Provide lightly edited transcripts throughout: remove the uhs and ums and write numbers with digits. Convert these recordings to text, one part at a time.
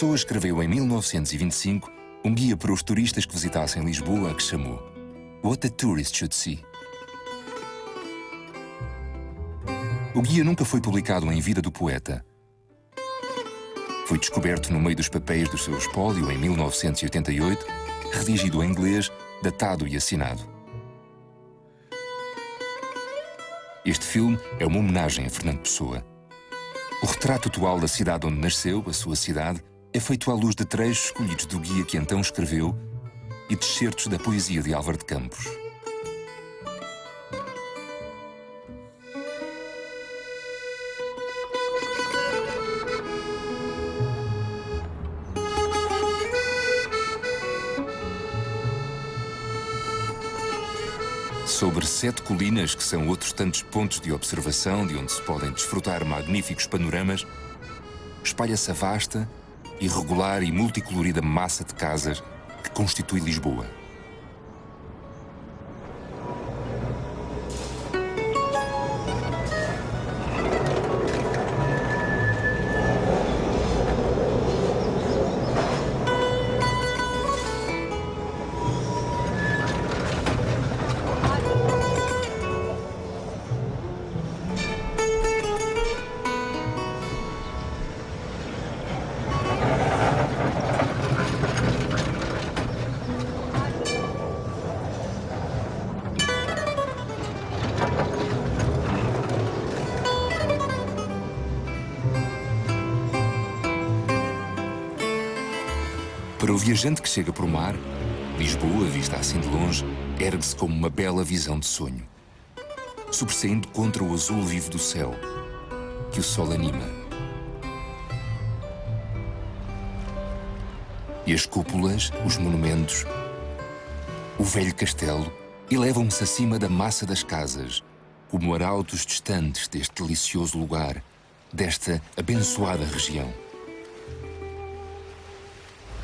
Pessoa escreveu em 1925 um guia para os turistas que visitassem Lisboa que chamou What a Tourist Should See. O guia nunca foi publicado em vida do poeta. Foi descoberto no meio dos papéis do seu espólio em 1988, redigido em inglês, datado e assinado. Este filme é uma homenagem a Fernando Pessoa. O retrato atual da cidade onde nasceu, a sua cidade, é feito à luz de trechos escolhidos do guia que então escreveu e de excertos da poesia de Álvaro de Campos. Sobre 7 colinas, que são outros tantos pontos de observação de onde se podem desfrutar magníficos panoramas, espalha-se a vasta, irregular e multicolorida massa de casas que constitui Lisboa. Para o viajante que chega por mar, Lisboa, vista assim de longe, ergue-se como uma bela visão de sonho, sobressaindo contra o azul vivo do céu, que o sol anima. E as cúpulas, os monumentos, o velho castelo, elevam-se acima da massa das casas, como arautos distantes deste delicioso lugar, desta abençoada região.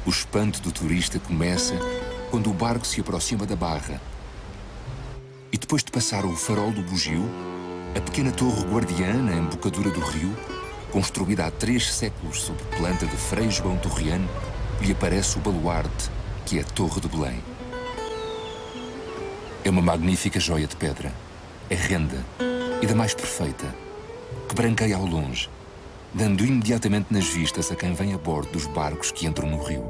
O espanto do turista começa quando o barco se aproxima da barra. E depois de passar o farol do bugio, a pequena torre guardiã na embocadura do rio, construída há 3 séculos sob planta de Frei João Torriano, lhe aparece o baluarte, que é a Torre de Belém. É uma magnífica joia de pedra. É renda e da mais perfeita, que branqueia ao longe, dando imediatamente nas vistas a quem vem a bordo dos barcos que entram no rio.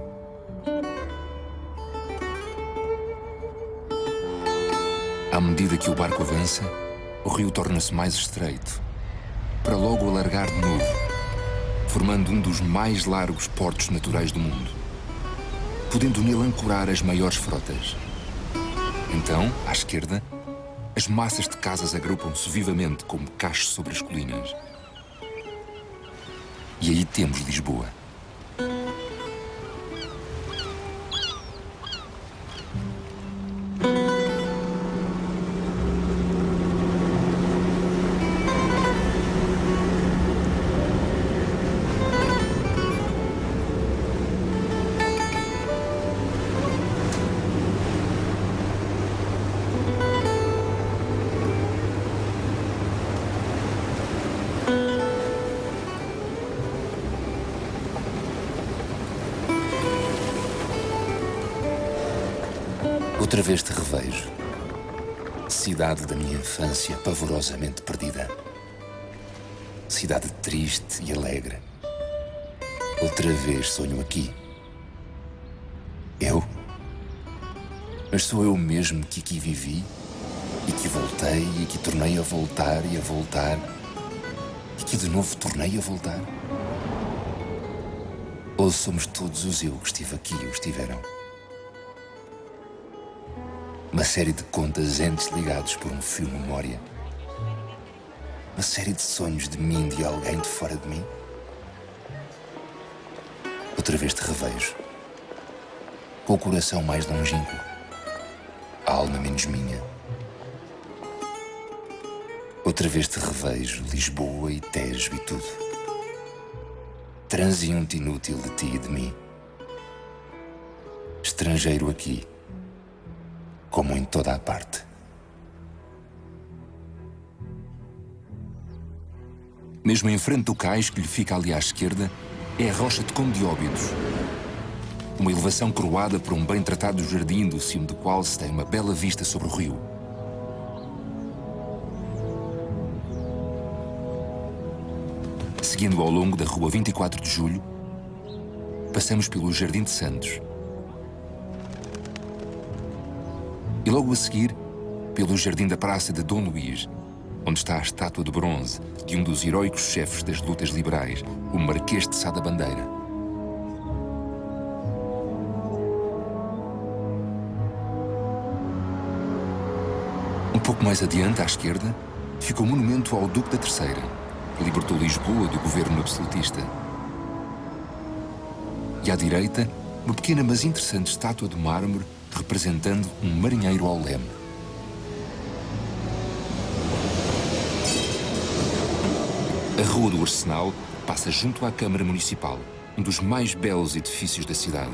À medida que o barco avança, o rio torna-se mais estreito, para logo alargar de novo, formando um dos mais largos portos naturais do mundo, podendo nele ancorar as maiores frotas. Então, à esquerda, as massas de casas agrupam-se vivamente como cachos sobre as colinas. E aí temos Lisboa. Outra vez te revejo, cidade da minha infância pavorosamente perdida. Cidade triste e alegre. Outra vez sonho aqui. Eu? Mas sou eu mesmo que aqui vivi e que voltei e que tornei a voltar e a voltar e que de novo tornei a voltar? Ou somos todos os eu que estive aqui ou estiveram? Uma série de contas entes ligados por um fio memória. Uma série de sonhos de mim, de alguém de fora de mim. Outra vez te revejo, com o coração mais longínquo, a alma menos minha. Outra vez te revejo, Lisboa e Tejo e tudo. Transeunte inútil de ti e de mim. Estrangeiro aqui, como em toda a parte. Mesmo em frente do cais que lhe fica ali à esquerda, é a Rocha de Conde de Óbidos, uma elevação coroada por um bem tratado jardim do cimo do qual se tem uma bela vista sobre o rio. Seguindo ao longo da Rua 24 de Julho, passamos pelo Jardim de Santos. E logo a seguir, pelo Jardim da Praça de Dom Luís, onde está a estátua de bronze de um dos heróicos chefes das lutas liberais, o Marquês de Sá da Bandeira. Um pouco mais adiante, à esquerda, fica o monumento ao Duque da Terceira, que libertou Lisboa do governo absolutista. E à direita, uma pequena mas interessante estátua de mármore representando um marinheiro ao leme. A Rua do Arsenal passa junto à Câmara Municipal, um dos mais belos edifícios da cidade.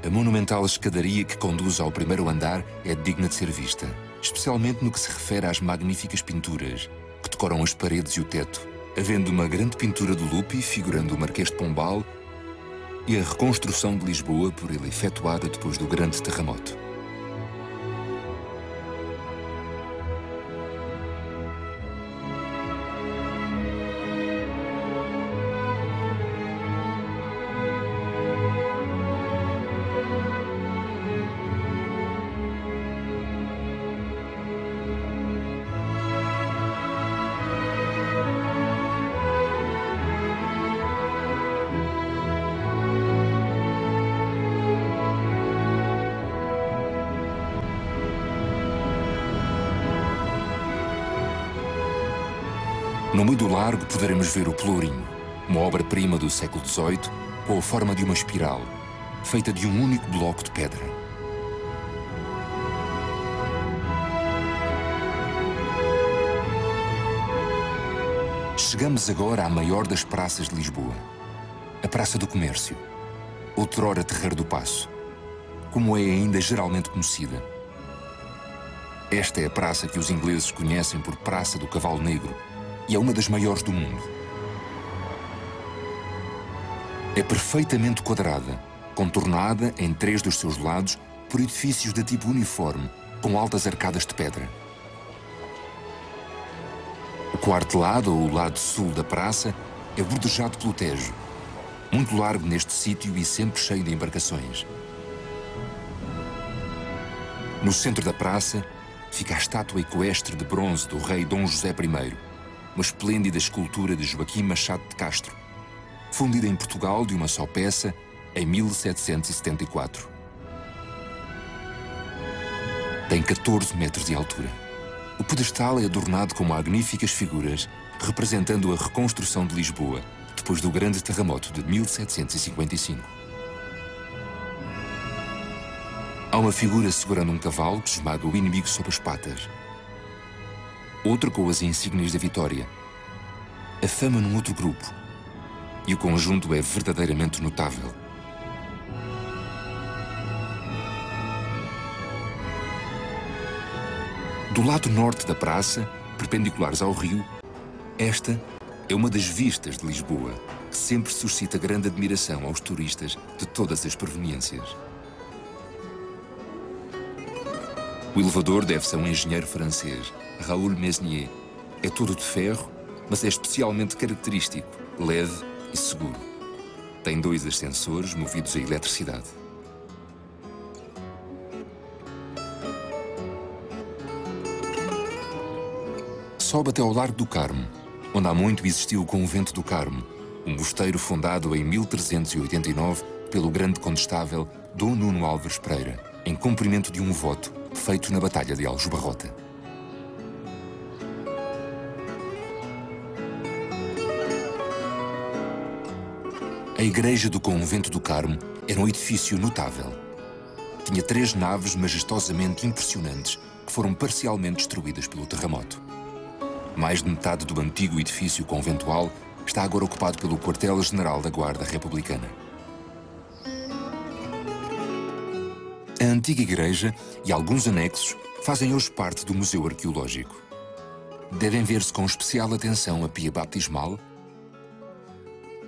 A monumental escadaria que conduz ao primeiro andar é digna de ser vista, especialmente no que se refere às magníficas pinturas que decoram as paredes e o teto, havendo uma grande pintura do Lupi figurando o Marquês de Pombal e a reconstrução de Lisboa por ele efetuada depois do grande terremoto. No meio do largo poderemos ver o Pelourinho, uma obra-prima do século XVIII com a forma de uma espiral, feita de um único bloco de pedra. Chegamos agora à maior das praças de Lisboa, a Praça do Comércio, outrora Terreiro do Paço, como é ainda geralmente conhecida. Esta é a praça que os ingleses conhecem por Praça do Cavalo Negro, e é uma das maiores do mundo. É perfeitamente quadrada, contornada em 3 dos seus lados por edifícios de tipo uniforme, com altas arcadas de pedra. O quarto lado, ou o lado sul da praça, é bordejado pelo Tejo, muito largo neste sítio e sempre cheio de embarcações. No centro da praça fica a estátua equestre de bronze do rei Dom José I, uma esplêndida escultura de Joaquim Machado de Castro, fundida em Portugal de uma só peça em 1774. Tem 14 metros de altura. O pedestal é adornado com magníficas figuras representando a reconstrução de Lisboa depois do grande terremoto de 1755. Há uma figura segurando um cavalo que esmaga o inimigo sob as patas. Outra com as insígnias da vitória. A fama num outro grupo. E o conjunto é verdadeiramente notável. Do lado norte da praça, perpendiculares ao rio, esta é uma das vistas de Lisboa, que sempre suscita grande admiração aos turistas de todas as proveniências. O elevador deve-se a um engenheiro francês, Raoul Mesnier. É todo de ferro, mas é especialmente característico, leve e seguro. Tem 2 ascensores movidos a eletricidade. Sobe até ao Largo do Carmo, onde há muito existiu o Convento do Carmo, um mosteiro fundado em 1389 pelo grande condestável Dom Nuno Álvares Pereira, em cumprimento de um voto feito na Batalha de Aljubarrota. A igreja do Convento do Carmo era um edifício notável. Tinha 3 naves majestosamente impressionantes que foram parcialmente destruídas pelo terremoto. Mais de metade do antigo edifício conventual está agora ocupado pelo Quartel-General da Guarda Republicana. A antiga igreja e alguns anexos fazem hoje parte do Museu Arqueológico. Devem ver-se com especial atenção a pia baptismal,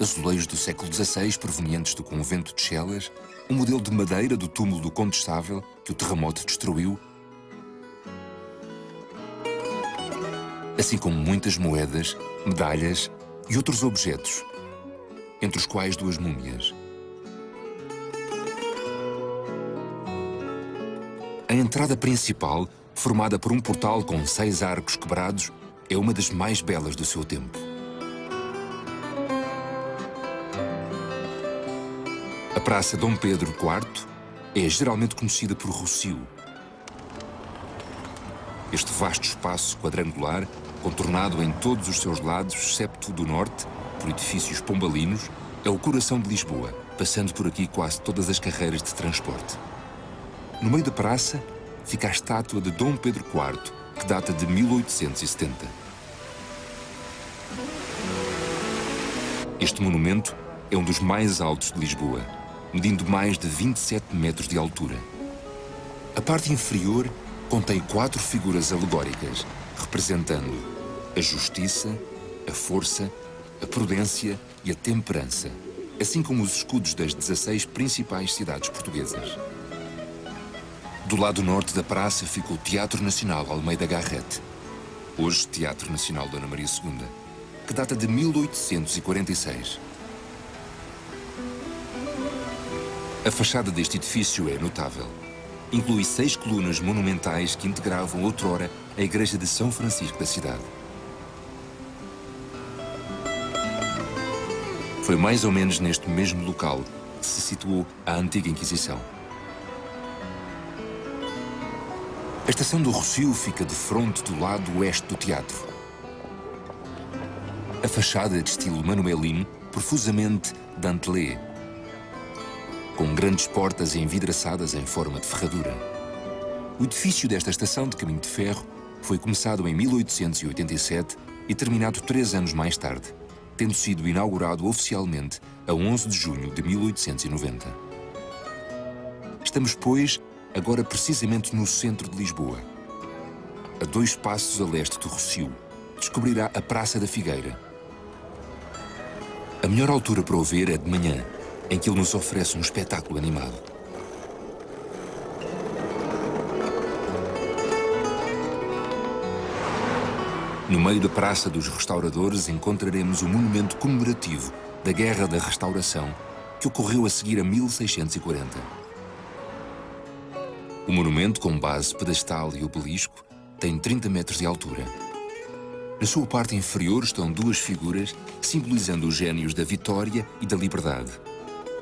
azulejos do século XVI provenientes do convento de Chelas, um modelo de madeira do túmulo do Condestável que o terremoto destruiu, assim como muitas moedas, medalhas e outros objetos, entre os quais 2 múmias. A entrada principal, formada por um portal com 6 arcos quebrados, é uma das mais belas do seu tempo. A Praça Dom Pedro IV é geralmente conhecida por Rossio. Este vasto espaço quadrangular, contornado em todos os seus lados, excepto do norte, por edifícios pombalinos, é o coração de Lisboa, passando por aqui quase todas as carreiras de transporte. No meio da praça fica a estátua de Dom Pedro IV, que data de 1870. Este monumento é um dos mais altos de Lisboa, medindo mais de 27 metros de altura. A parte inferior contém 4 figuras alegóricas, representando a justiça, a força, a prudência e a temperança, assim como os escudos das 16 principais cidades portuguesas. Do lado norte da praça fica o Teatro Nacional Almeida Garrett, hoje Teatro Nacional Dona Maria II, que data de 1846. A fachada deste edifício é notável. Inclui 6 colunas monumentais que integravam outrora a igreja de São Francisco da cidade. Foi mais ou menos neste mesmo local que se situou a antiga Inquisição. A estação do Rossio fica de fronte do lado oeste do teatro. A fachada é de estilo manuelino, profusamente dentelé, com grandes portas envidraçadas em forma de ferradura. O edifício desta estação de caminho de ferro foi começado em 1887 e terminado 3 anos mais tarde, tendo sido inaugurado oficialmente a 11 de junho de 1890. Estamos, pois, agora precisamente no centro de Lisboa. A 2 passos a leste do Rossio, descobrirá a Praça da Figueira. A melhor altura para o ver é de manhã, em que ele nos oferece um espetáculo animado. No meio da Praça dos Restauradores encontraremos o monumento comemorativo da Guerra da Restauração, que ocorreu a seguir a 1640. O monumento, com base pedestal e obelisco, tem 30 metros de altura. Na sua parte inferior estão 2 figuras simbolizando os génios da vitória e da liberdade.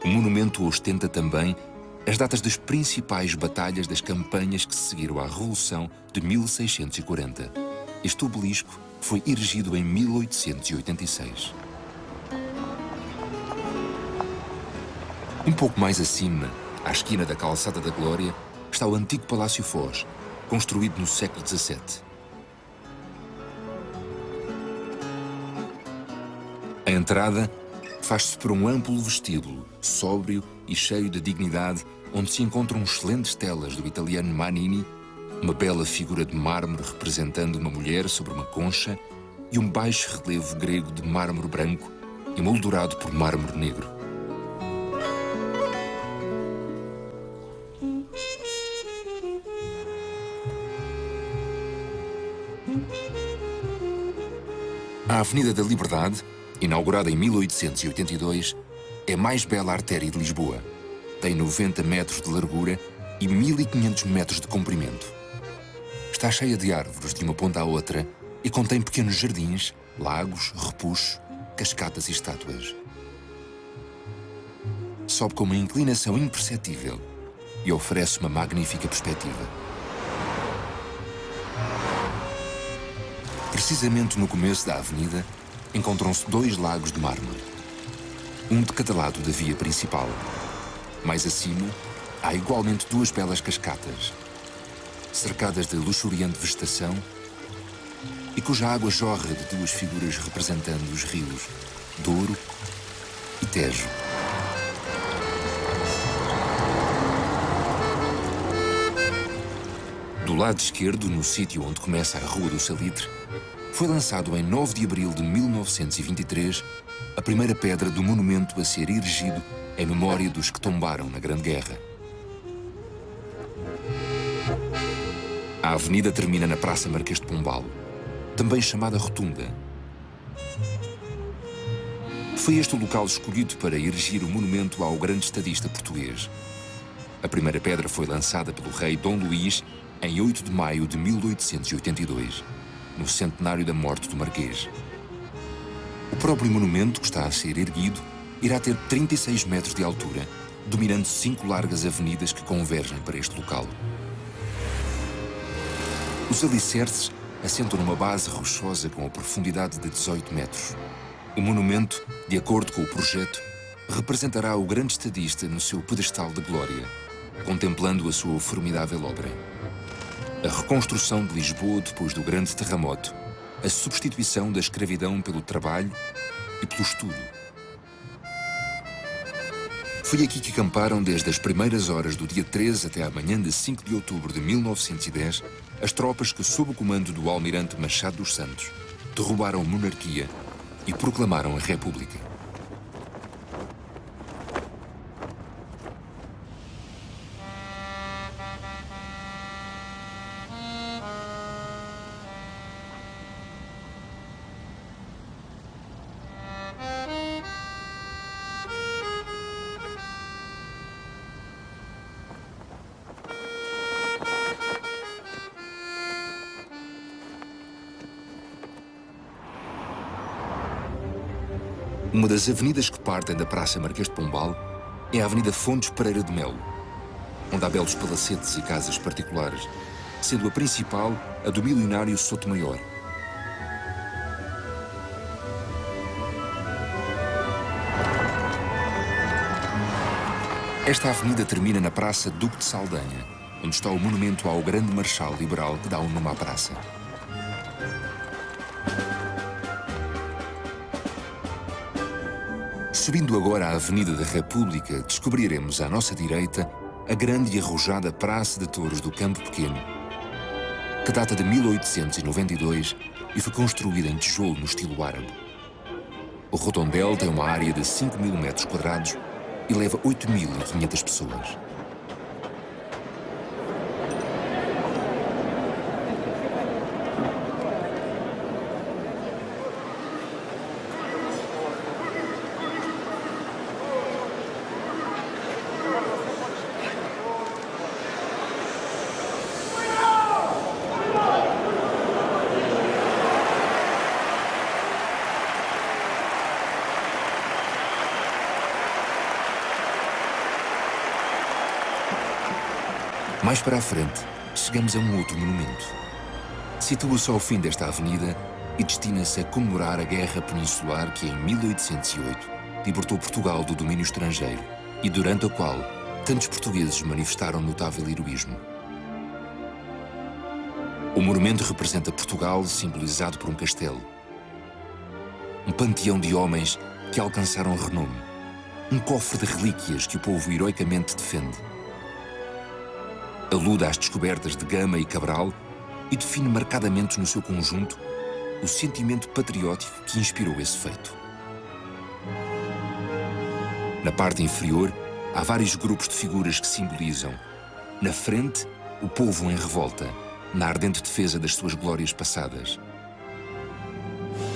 O monumento ostenta também as datas das principais batalhas das campanhas que se seguiram à Revolução de 1640. Este obelisco foi erigido em 1886. Um pouco mais acima, à esquina da Calçada da Glória, está o antigo Palácio Foz, construído no século XVII. A entrada faz-se por um amplo vestíbulo, sóbrio e cheio de dignidade, onde se encontram excelentes telas do italiano Manini, uma bela figura de mármore representando uma mulher sobre uma concha e um baixo relevo grego de mármore branco emoldurado por mármore negro. A Avenida da Liberdade, inaugurada em 1882, é a mais bela artéria de Lisboa. Tem 90 metros de largura e 1500 metros de comprimento. Está cheia de árvores de uma ponta à outra e contém pequenos jardins, lagos, repuxos, cascatas e estátuas. Sobe com uma inclinação imperceptível e oferece uma magnífica perspectiva. Precisamente no começo da avenida, encontram-se 2 lagos de mármore, um de cada lado da via principal. Mais acima, há igualmente 2 belas cascatas, cercadas de luxuriante vegetação e cuja água jorra de 2 figuras representando os rios Douro e Tejo. Do lado esquerdo, no sítio onde começa a Rua do Salitre, foi lançado em 9 de abril de 1923 a primeira pedra do monumento a ser erigido em memória dos que tombaram na Grande Guerra. A avenida termina na Praça Marquês de Pombal, também chamada Rotunda. Foi este o local escolhido para erigir o monumento ao grande estadista português. A primeira pedra foi lançada pelo rei Dom Luís em 8 de maio de 1882, no centenário da morte do Marquês. O próprio monumento, que está a ser erguido, irá ter 36 metros de altura, dominando 5 largas avenidas que convergem para este local. Os alicerces assentam numa base rochosa com a profundidade de 18 metros. O monumento, de acordo com o projeto, representará o grande estadista no seu pedestal de glória, contemplando a sua formidável obra. A reconstrução de Lisboa depois do grande terremoto, a substituição da escravidão pelo trabalho e pelo estudo. Foi aqui que acamparam desde as primeiras horas do dia 13 até à manhã de 5 de outubro de 1910 as tropas que, sob o comando do almirante Machado dos Santos, derrubaram a monarquia e proclamaram a República. Uma das avenidas que partem da Praça Marquês de Pombal é a Avenida Fontes Pereira de Melo, onde há belos palacetes e casas particulares, sendo a principal a do milionário Sotomayor. Esta avenida termina na Praça Duque de Saldanha, onde está o monumento ao grande marechal liberal que dá o nome à praça. Subindo agora a Avenida da República, descobriremos à nossa direita a grande e arrojada Praça de Touros do Campo Pequeno, que data de 1892 e foi construída em tijolo no estilo árabe. O Rotondel tem uma área de 5.000 metros quadrados e leva 8.500 pessoas. Mais para a frente, chegamos a um outro monumento. Situa-se ao fim desta avenida e destina-se a comemorar a Guerra Peninsular que, em 1808, libertou Portugal do domínio estrangeiro e durante a qual tantos portugueses manifestaram notável heroísmo. O monumento representa Portugal simbolizado por um castelo, um panteão de homens que alcançaram renome, um cofre de relíquias que o povo heroicamente defende. Aluda às descobertas de Gama e Cabral e define marcadamente no seu conjunto o sentimento patriótico que inspirou esse feito. Na parte inferior, há vários grupos de figuras que simbolizam, na frente, o povo em revolta, na ardente defesa das suas glórias passadas.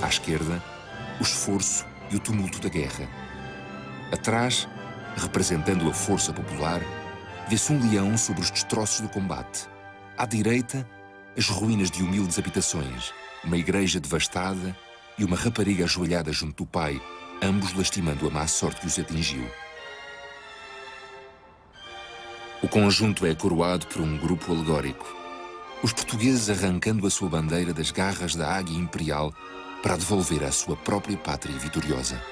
À esquerda, o esforço e o tumulto da guerra. Atrás, representando a força popular, vê-se um leão sobre os destroços do combate. À direita, as ruínas de humildes habitações, uma igreja devastada e uma rapariga ajoelhada junto do pai, ambos lastimando a má sorte que os atingiu. O conjunto é coroado por um grupo alegórico, os portugueses arrancando a sua bandeira das garras da águia imperial para a devolver à sua própria pátria vitoriosa.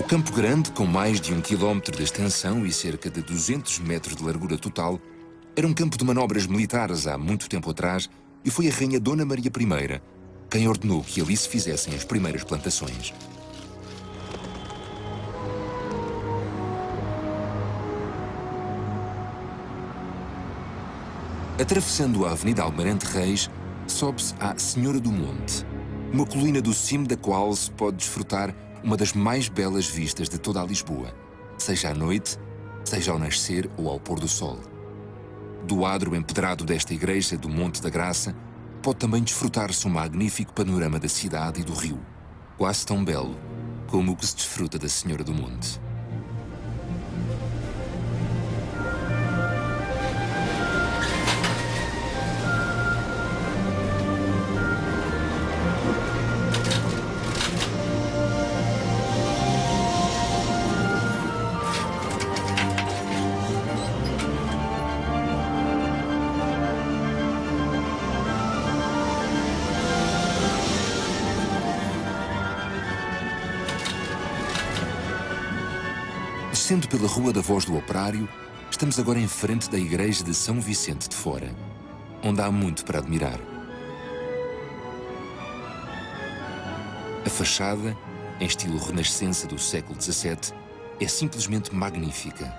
O Campo Grande, com mais de 1 quilómetro de extensão e cerca de 200 metros de largura total, era um campo de manobras militares há muito tempo atrás e foi a rainha Dona Maria I quem ordenou que ali se fizessem as primeiras plantações. Atravessando a Avenida Almirante Reis, sobe-se à Senhora do Monte, uma colina do cimo da qual se pode desfrutar uma das mais belas vistas de toda a Lisboa, seja à noite, seja ao nascer ou ao pôr do sol. Do adro empedrado desta igreja do Monte da Graça, pode também desfrutar-se um magnífico panorama da cidade e do rio, quase tão belo como o que se desfruta da Senhora do Monte. Descendo pela Rua da Voz do Operário, estamos agora em frente da Igreja de São Vicente de Fora, onde há muito para admirar. A fachada, em estilo renascença do século XVII, é simplesmente magnífica,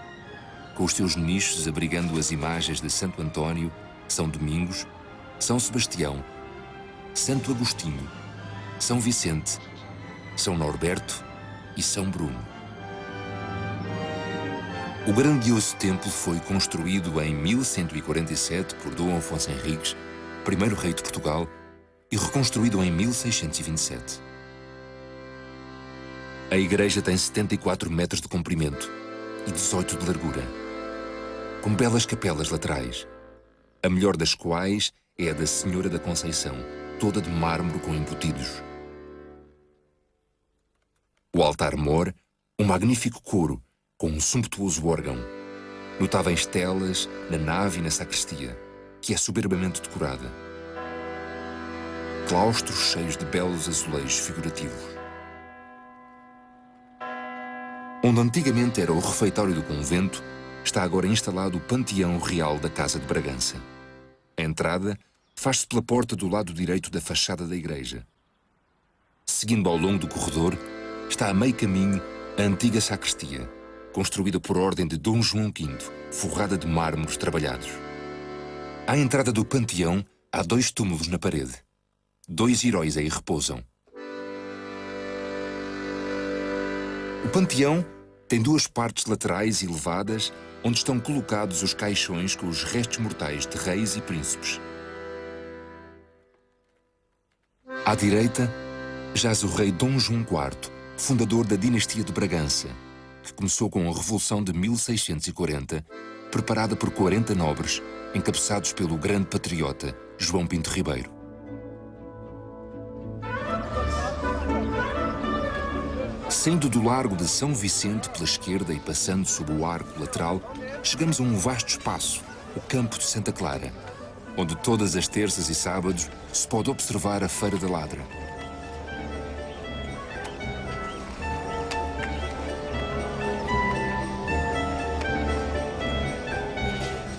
com os seus nichos abrigando as imagens de Santo António, São Domingos, São Sebastião, Santo Agostinho, São Vicente, São Norberto e São Bruno. O grandioso templo foi construído em 1147 por Dom Afonso Henriques, primeiro rei de Portugal, e reconstruído em 1627. A igreja tem 74 metros de comprimento e 18 de largura, com belas capelas laterais, a melhor das quais é a da Senhora da Conceição, toda de mármore com embutidos. O altar-mor, um magnífico coro, com um sumptuoso órgão, notáveis telas na nave e na sacristia, que é soberbamente decorada. Claustros cheios de belos azulejos figurativos. Onde antigamente era o refeitório do convento, está agora instalado o Panteão Real da Casa de Bragança. A entrada faz-se pela porta do lado direito da fachada da igreja. Seguindo ao longo do corredor, está a meio caminho a antiga sacristia, construída por ordem de Dom João V, forrada de mármores trabalhados. À entrada do panteão, há 2 túmulos na parede. 2 heróis aí repousam. O panteão tem 2 partes laterais elevadas, onde estão colocados os caixões com os restos mortais de reis e príncipes. À direita, jaz o rei Dom João IV, fundador da dinastia de Bragança, que começou com a Revolução de 1640, preparada por 40 nobres, encabeçados pelo grande patriota João Pinto Ribeiro. Saindo do Largo de São Vicente pela esquerda e passando sob o arco lateral, chegamos a um vasto espaço, o Campo de Santa Clara, onde todas as terças e sábados se pode observar a Feira da Ladra.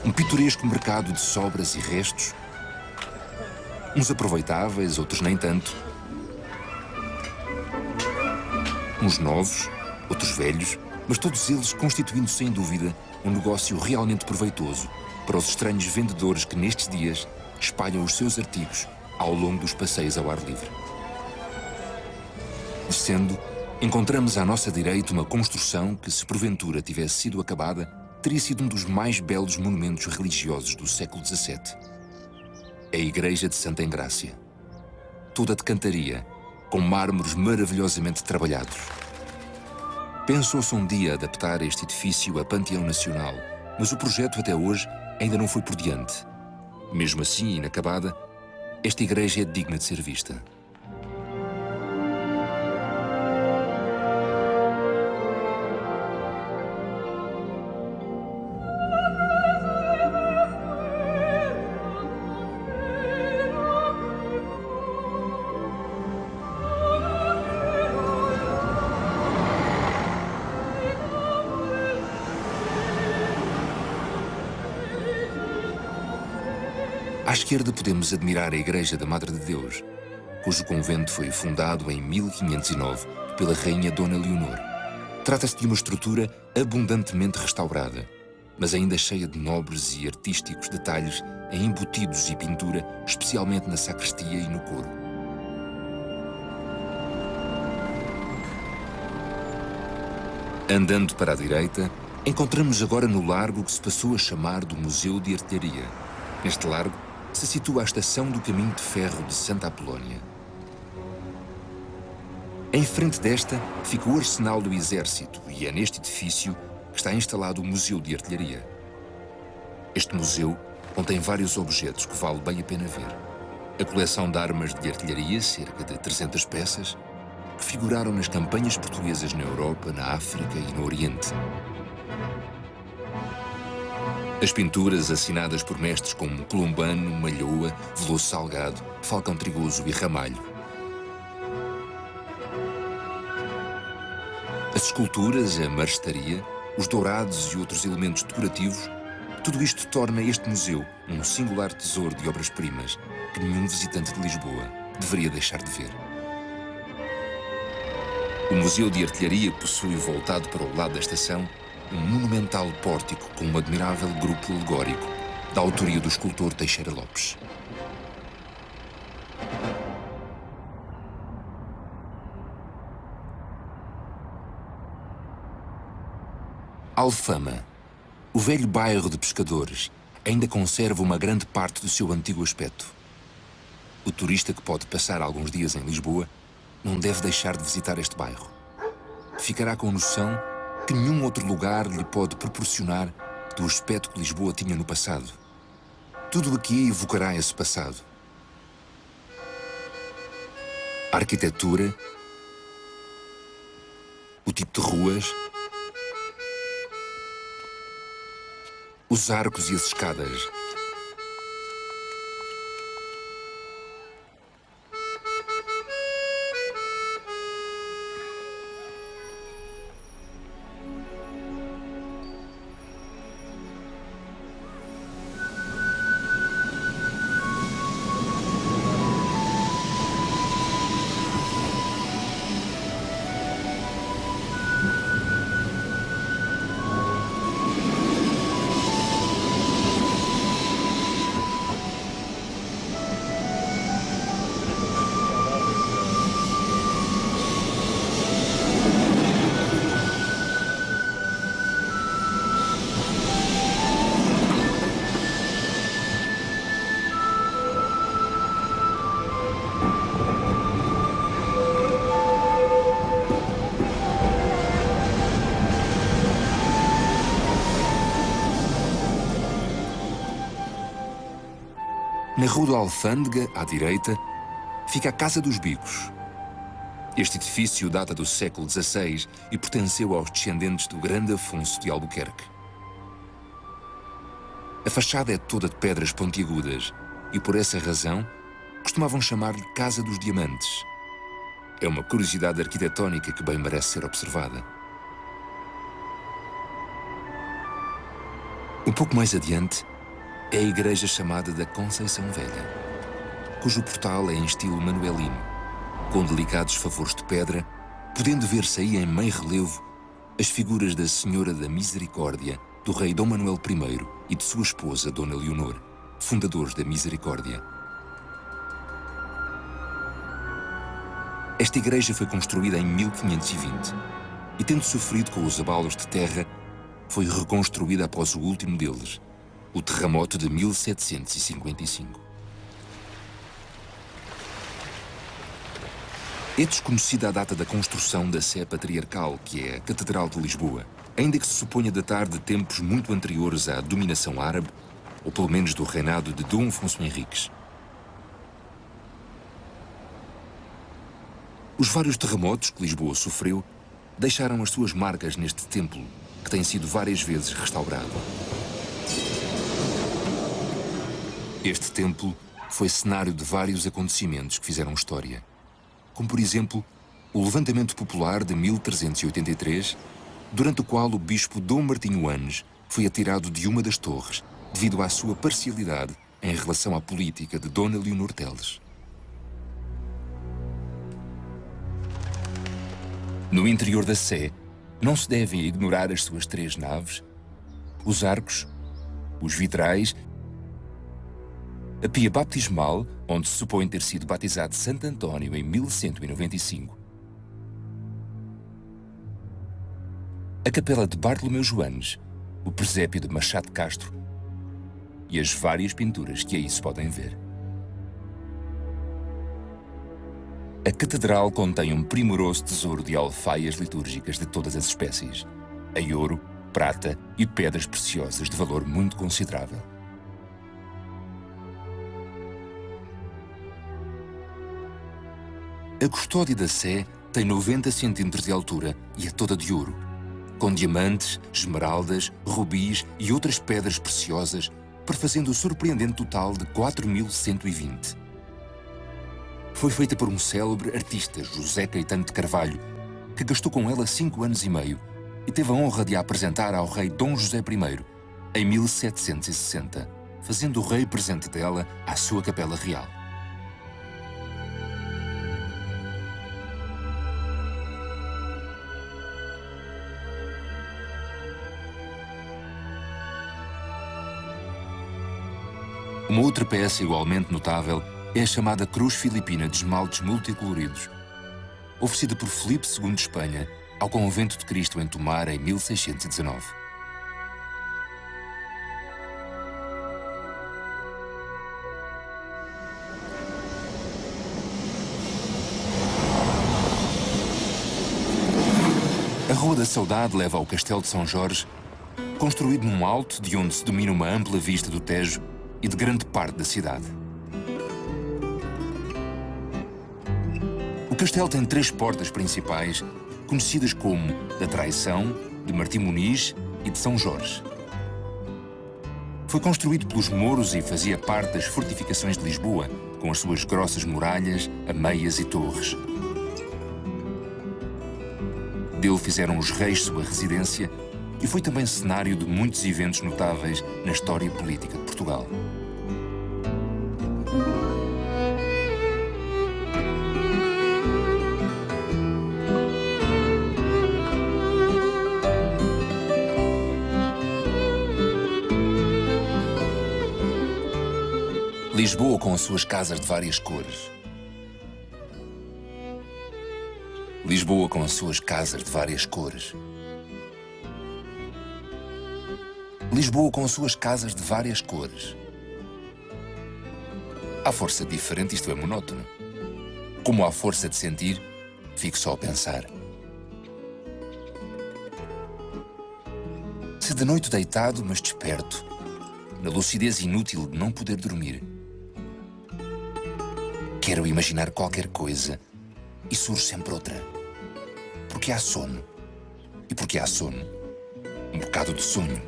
Um pitoresco mercado de sobras e restos, uns aproveitáveis, outros nem tanto, uns novos, outros velhos, mas todos eles constituindo sem dúvida um negócio realmente proveitoso para os estranhos vendedores que nestes dias espalham os seus artigos ao longo dos passeios ao ar livre. Descendo, encontramos à nossa direita uma construção que, se porventura tivesse sido acabada, teria sido um dos mais belos monumentos religiosos do século XVII. A Igreja de Santa Engrácia, toda de cantaria, com mármores maravilhosamente trabalhados. Pensou-se um dia adaptar este edifício a Panteão Nacional, mas o projeto até hoje ainda não foi por diante. Mesmo assim, inacabada, esta igreja é digna de ser vista. À esquerda podemos admirar a Igreja da Madre de Deus, cujo convento foi fundado em 1509 pela Rainha Dona Leonor. Trata-se de uma estrutura abundantemente restaurada, mas ainda cheia de nobres e artísticos detalhes em embutidos e pintura, especialmente na sacristia e no coro. Andando para a direita, encontramos agora no largo que se passou a chamar do Museu de Artilharia. Neste largo se situa a estação do caminho de ferro de Santa Apolónia. Em frente desta fica o arsenal do exército e é neste edifício que está instalado o Museu de Artilharia. Este museu contém vários objetos que vale bem a pena ver. A coleção de armas de artilharia, cerca de 300 peças, que figuraram nas campanhas portuguesas na Europa, na África e no Oriente. As pinturas assinadas por mestres como Colombano, Malhoa, Veloso Salgado, Falcão Trigoso e Ramalho. As esculturas, a marestaria, os dourados e outros elementos decorativos, tudo isto torna este museu um singular tesouro de obras-primas que nenhum visitante de Lisboa deveria deixar de ver. O Museu de Artilharia possui, voltado para o lado da estação, um monumental pórtico com um admirável grupo alegórico, da autoria do escultor Teixeira Lopes. Alfama, o velho bairro de pescadores, ainda conserva uma grande parte do seu antigo aspecto. O turista que pode passar alguns dias em Lisboa não deve deixar de visitar este bairro. Ficará com noção que nenhum outro lugar lhe pode proporcionar do aspecto que Lisboa tinha no passado. Tudo aqui evocará esse passado. A arquitetura, o tipo de ruas, os arcos e as escadas. Na Rua da Alfândega, à direita, fica a Casa dos Bicos. Este edifício data do século XVI e pertenceu aos descendentes do grande Afonso de Albuquerque. A fachada é toda de pedras pontiagudas e, por essa razão, costumavam chamar-lhe Casa dos Diamantes. É uma curiosidade arquitetónica que bem merece ser observada. Um pouco mais adiante, é a igreja chamada da Conceição Velha, cujo portal é em estilo manuelino, com delicados favores de pedra, podendo ver-se aí em meio relevo as figuras da Senhora da Misericórdia, do rei Dom Manuel I e de sua esposa Dona Leonor, fundadores da Misericórdia. Esta igreja foi construída em 1520 e, tendo sofrido com os abalos de terra, foi reconstruída após o último deles, o terremoto de 1755. É desconhecida a data da construção da Sé Patriarcal, que é a Catedral de Lisboa, ainda que se suponha datar de tempos muito anteriores à dominação árabe, ou pelo menos do reinado de Dom Afonso Henriques. Os vários terremotos que Lisboa sofreu deixaram as suas marcas neste templo, que tem sido várias vezes restaurado. Este templo foi cenário de vários acontecimentos que fizeram história, como por exemplo o levantamento popular de 1383, durante o qual o bispo Dom Martinho Anes foi atirado de uma das torres devido à sua parcialidade em relação à política de Dona Leonor Teles. No interior da Sé, não se devem ignorar as suas 3 naves, os arcos, os vitrais, a pia baptismal, onde se supõe ter sido batizado Santo António em 1195, a capela de Bartolomeu Joanes, o presépio de Machado de Castro e as várias pinturas que aí se podem ver. A catedral contém um primoroso tesouro de alfaias litúrgicas de todas as espécies, em ouro, prata e pedras preciosas de valor muito considerável. A custódia da Sé tem 90 centímetros de altura e é toda de ouro, com diamantes, esmeraldas, rubis e outras pedras preciosas, perfazendo o surpreendente total de 4.120. Foi feita por um célebre artista, José Caetano de Carvalho, que gastou com ela 5 anos e meio e teve a honra de a apresentar ao rei Dom José I, em 1760, fazendo o rei presente dela à sua capela real. Uma outra peça igualmente notável é a chamada Cruz Filipina de esmaltes multicoloridos, oferecida por Filipe II de Espanha ao Convento de Cristo em Tomar em 1619. A Rua da Saudade leva ao Castelo de São Jorge, construído num alto de onde se domina uma ampla vista do Tejo e de grande parte da cidade. O castelo tem 3 portas principais, conhecidas como da Traição, de Martim Muniz e de São Jorge. Foi construído pelos mouros e fazia parte das fortificações de Lisboa, com as suas grossas muralhas, ameias e torres. Dele fizeram os reis sua residência e foi também cenário de muitos eventos notáveis na história política de Portugal. Lisboa com as suas casas de várias cores. Lisboa com as suas casas de várias cores. Lisboa com as suas casas de várias cores. Há força diferente, isto é monótono. Como há força de sentir, fico só a pensar. Se de noite deitado, mas desperto, na lucidez inútil de não poder dormir, quero imaginar qualquer coisa e surge sempre outra. Porque há sono. E porque há sono, um bocado de sonho.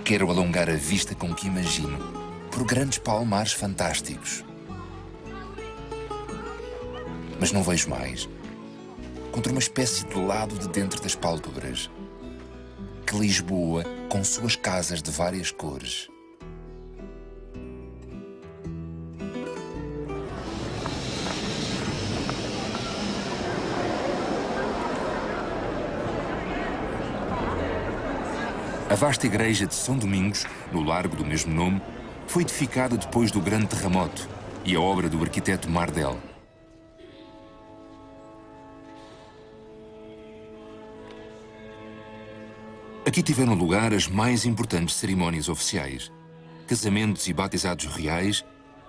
Quero alongar a vista com que imagino por grandes palmares fantásticos. Mas não vejo mais. Contra uma espécie de lado de dentro das pálpebras. Que Lisboa, com suas casas de várias cores. A vasta igreja de São Domingos, no largo do mesmo nome, foi edificada depois do grande terremoto e a obra do arquiteto Mardel. Aqui tiveram lugar as mais importantes cerimónias oficiais: casamentos e batizados reais,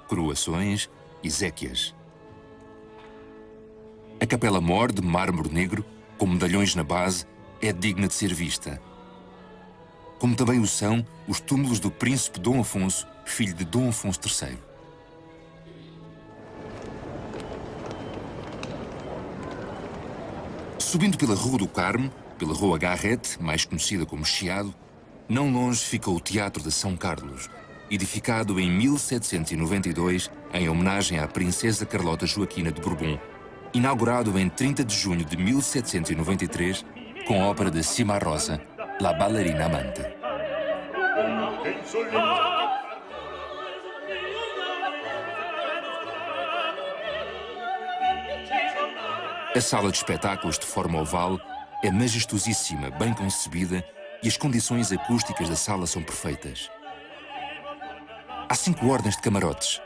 coroações e exéquias. A Capela Mor de mármore negro, com medalhões na base, é digna de ser vista. Como também o são os túmulos do príncipe Dom Afonso, filho de Dom Afonso III. Subindo pela Rua do Carmo, pela Rua Garrett, mais conhecida como Chiado, não longe fica o Teatro de São Carlos, edificado em 1792 em homenagem à princesa Carlota Joaquina de Bourbon, inaugurado em 30 de junho de 1793 com a ópera de Cimarosa, La Ballerina Amante. A sala de espetáculos de forma oval é majestosíssima, bem concebida e as condições acústicas da sala são perfeitas. Há 5 ordens de camarotes,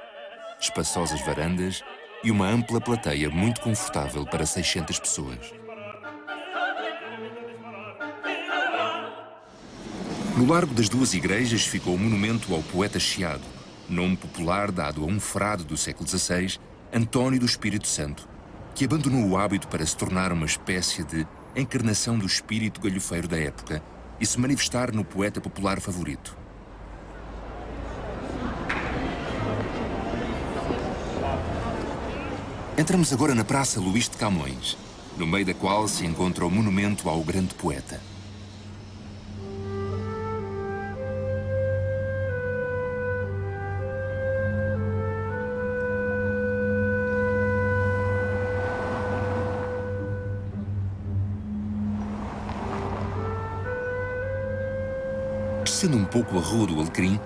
espaçosas varandas e uma ampla plateia muito confortável para 600 pessoas. No Largo das Duas Igrejas ficou o monumento ao poeta Chiado, nome popular dado a um frade do século XVI, António do Espírito Santo, que abandonou o hábito para se tornar uma espécie de encarnação do espírito galhofeiro da época e se manifestar no poeta popular favorito. Entramos agora na Praça Luís de Camões, no meio da qual se encontra o monumento ao grande poeta. Descendo um pouco a Rua do Alecrim,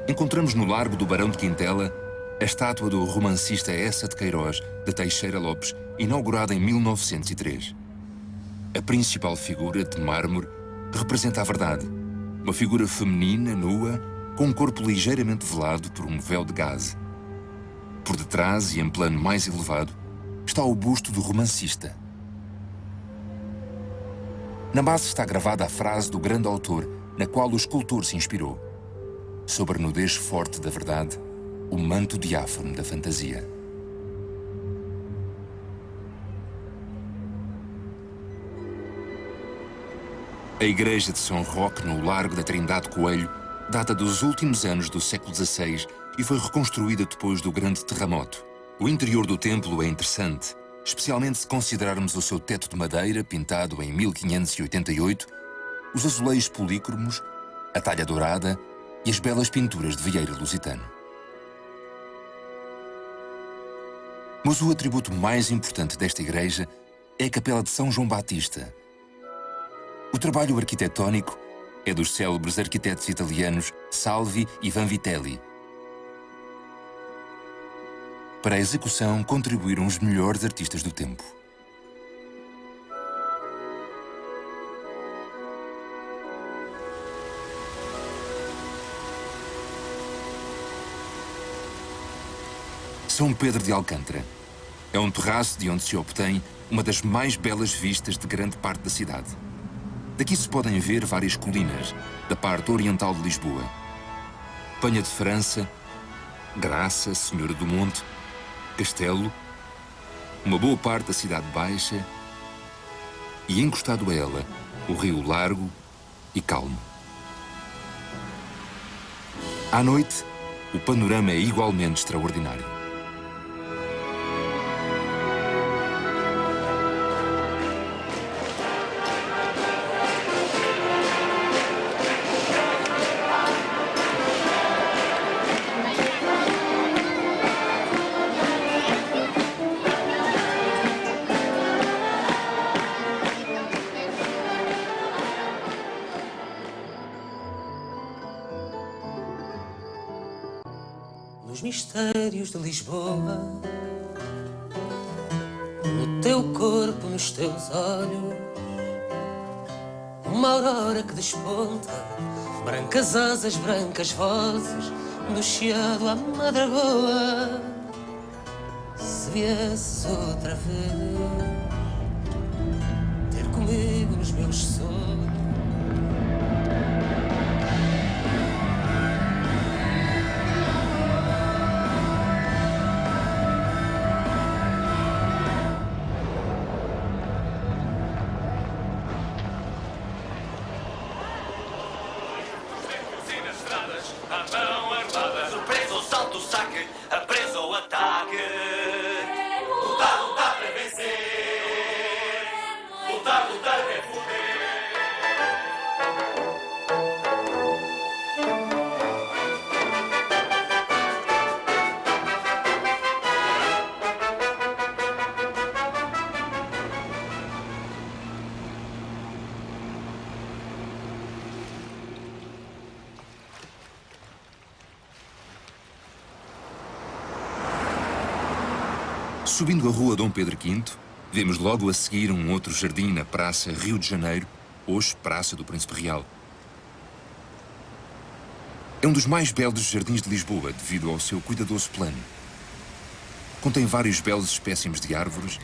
encontramos no Largo do Barão de Quintela a estátua do romancista Eça de Queiroz de Teixeira Lopes, inaugurada em 1903. A principal figura, de mármore, representa a verdade. Uma figura feminina, nua, com um corpo ligeiramente velado por um véu de gaze. Por detrás e em plano mais elevado, está o busto do romancista. Na base está gravada a frase do grande autor, na qual o escultor se inspirou. Sobre a nudez forte da verdade, o manto diáfano da fantasia. A igreja de São Roque, no Largo da Trindade Coelho, data dos últimos anos do século XVI e foi reconstruída depois do grande terremoto. O interior do templo é interessante, especialmente se considerarmos o seu teto de madeira, pintado em 1588, os azulejos polícromos, a talha dourada e as belas pinturas de Vieira Lusitano. Mas o atributo mais importante desta igreja é a Capela de São João Batista. O trabalho arquitetónico é dos célebres arquitetos italianos Salvi e Vanvitelli. Para a execução contribuíram os melhores artistas do tempo. São Pedro de Alcântara. É um terraço de onde se obtém uma das mais belas vistas de grande parte da cidade. Daqui se podem ver várias colinas, da parte oriental de Lisboa. Penha de França, Graça, Senhora do Monte, Castelo, uma boa parte da Cidade Baixa e, encostado a ela, o rio largo e calmo. À noite, o panorama é igualmente extraordinário. Nos mistérios de Lisboa, no teu corpo, nos teus olhos, uma aurora que desponta, brancas asas, brancas vozes, do chiado à madragoa. Se viesses outra vez ter comigo nos meus sonhos, Subindo a rua Dom Pedro V, vemos logo a seguir um outro jardim na Praça Rio de Janeiro, hoje Praça do Príncipe Real, É um dos mais belos jardins de Lisboa devido ao seu cuidadoso plano. Contém vários belos espécimes de árvores,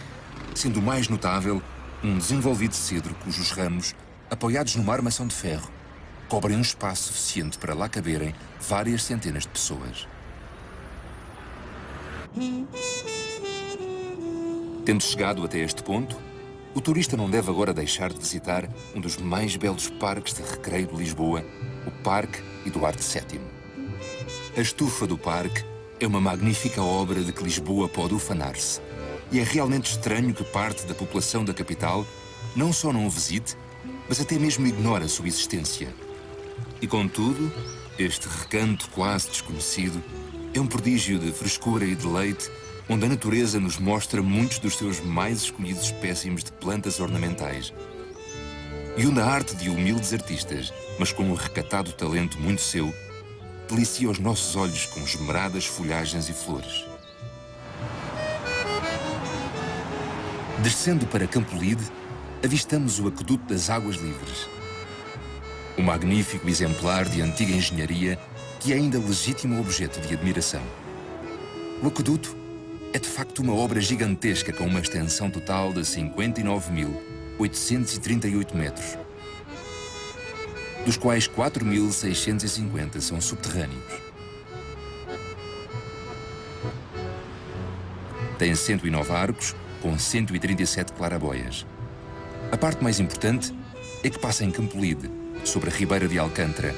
sendo o mais notável um desenvolvido cedro cujos ramos, apoiados numa armação de ferro, cobrem um espaço suficiente para lá caberem várias centenas de pessoas. Tendo chegado até este ponto, o turista não deve agora deixar de visitar um dos mais belos parques de recreio de Lisboa, o Parque Eduardo VII. A estufa do parque é uma magnífica obra de que Lisboa pode ufanar-se. E é realmente estranho que parte da população da capital não só não o visite, mas até mesmo ignore a sua existência. E contudo, este recanto quase desconhecido é um prodígio de frescura e deleite, onde a natureza nos mostra muitos dos seus mais escolhidos espécimes de plantas ornamentais. E onde a arte de humildes artistas, mas com um recatado talento muito seu, delicia os nossos olhos com esmeradas folhagens e flores. Descendo para Campolide, avistamos o Aqueduto das Águas Livres. Um magnífico exemplar de antiga engenharia que é ainda legítimo objeto de admiração. O aqueduto é de facto uma obra gigantesca com uma extensão total de 59.838 metros, dos quais 4.650 são subterrâneos. Tem 109 arcos, com 137 clarabóias. A parte mais importante é que passa em Campolide, sobre a Ribeira de Alcântara.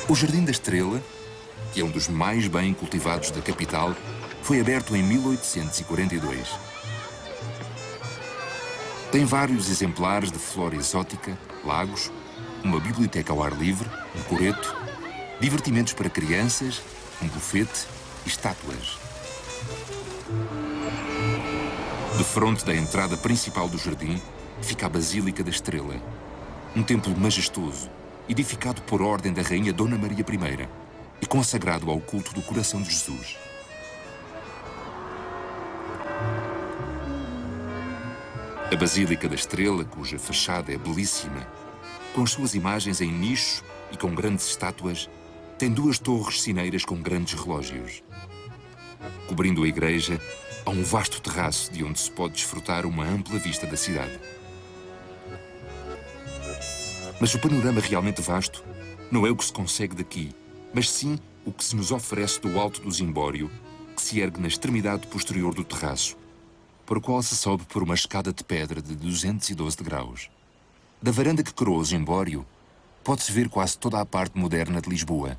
O Jardim da Estrela, que é um dos mais bem cultivados da capital, foi aberto em 1842. Tem vários exemplares de flora exótica, lagos, uma biblioteca ao ar livre, um coreto, divertimentos para crianças, um bufete e estátuas. Defronte da entrada principal do jardim fica a Basílica da Estrela, um templo majestoso, edificado por ordem da Rainha Dona Maria I e consagrado ao culto do coração de Jesus. A Basílica da Estrela, cuja fachada é belíssima, com as suas imagens em nichos e com grandes estátuas, tem duas torres sineiras com grandes relógios. Cobrindo a igreja, há um vasto terraço de onde se pode desfrutar uma ampla vista da cidade. Mas o panorama realmente vasto não é o que se consegue daqui, mas sim o que se nos oferece do alto do Zimbório, que se ergue na extremidade posterior do terraço, por o qual se sobe por uma escada de pedra de 212 degraus. Da varanda que coroa o Zimbório, pode-se ver quase toda a parte moderna de Lisboa.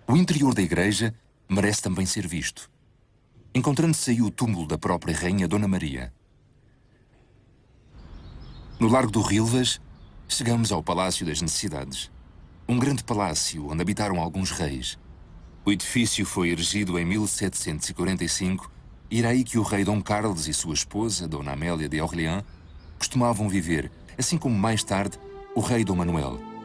O interior da igreja merece também ser visto, encontrando-se aí o túmulo da própria Rainha Dona Maria. No Largo do Rilvas, chegamos ao Palácio das Necessidades, um grande palácio onde habitaram alguns reis. O edifício foi erigido em 1745 e era aí que o rei Dom Carlos e sua esposa, Dona Amélia de Orleans, costumavam viver, assim como mais tarde o rei Dom Manuel.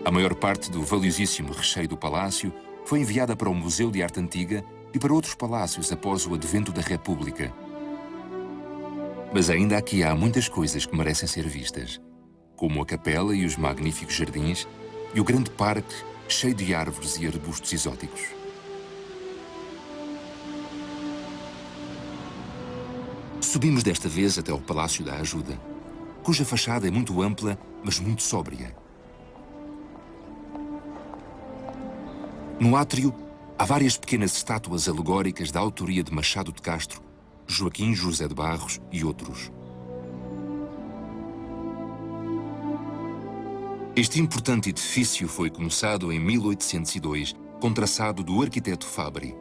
A maior parte do valiosíssimo recheio do palácio foi enviada para o Museu de Arte Antiga e para outros palácios após o advento da República. Mas ainda aqui há muitas coisas que merecem ser vistas, como a capela e os magníficos jardins e o grande parque cheio de árvores e arbustos exóticos. Subimos desta vez até ao Palácio da Ajuda, cuja fachada é muito ampla, mas muito sóbria. No átrio, há várias pequenas estátuas alegóricas da autoria de Machado de Castro, Joaquim José de Barros e outros. Este importante edifício foi começado em 1802, com traçado do arquiteto Fabri.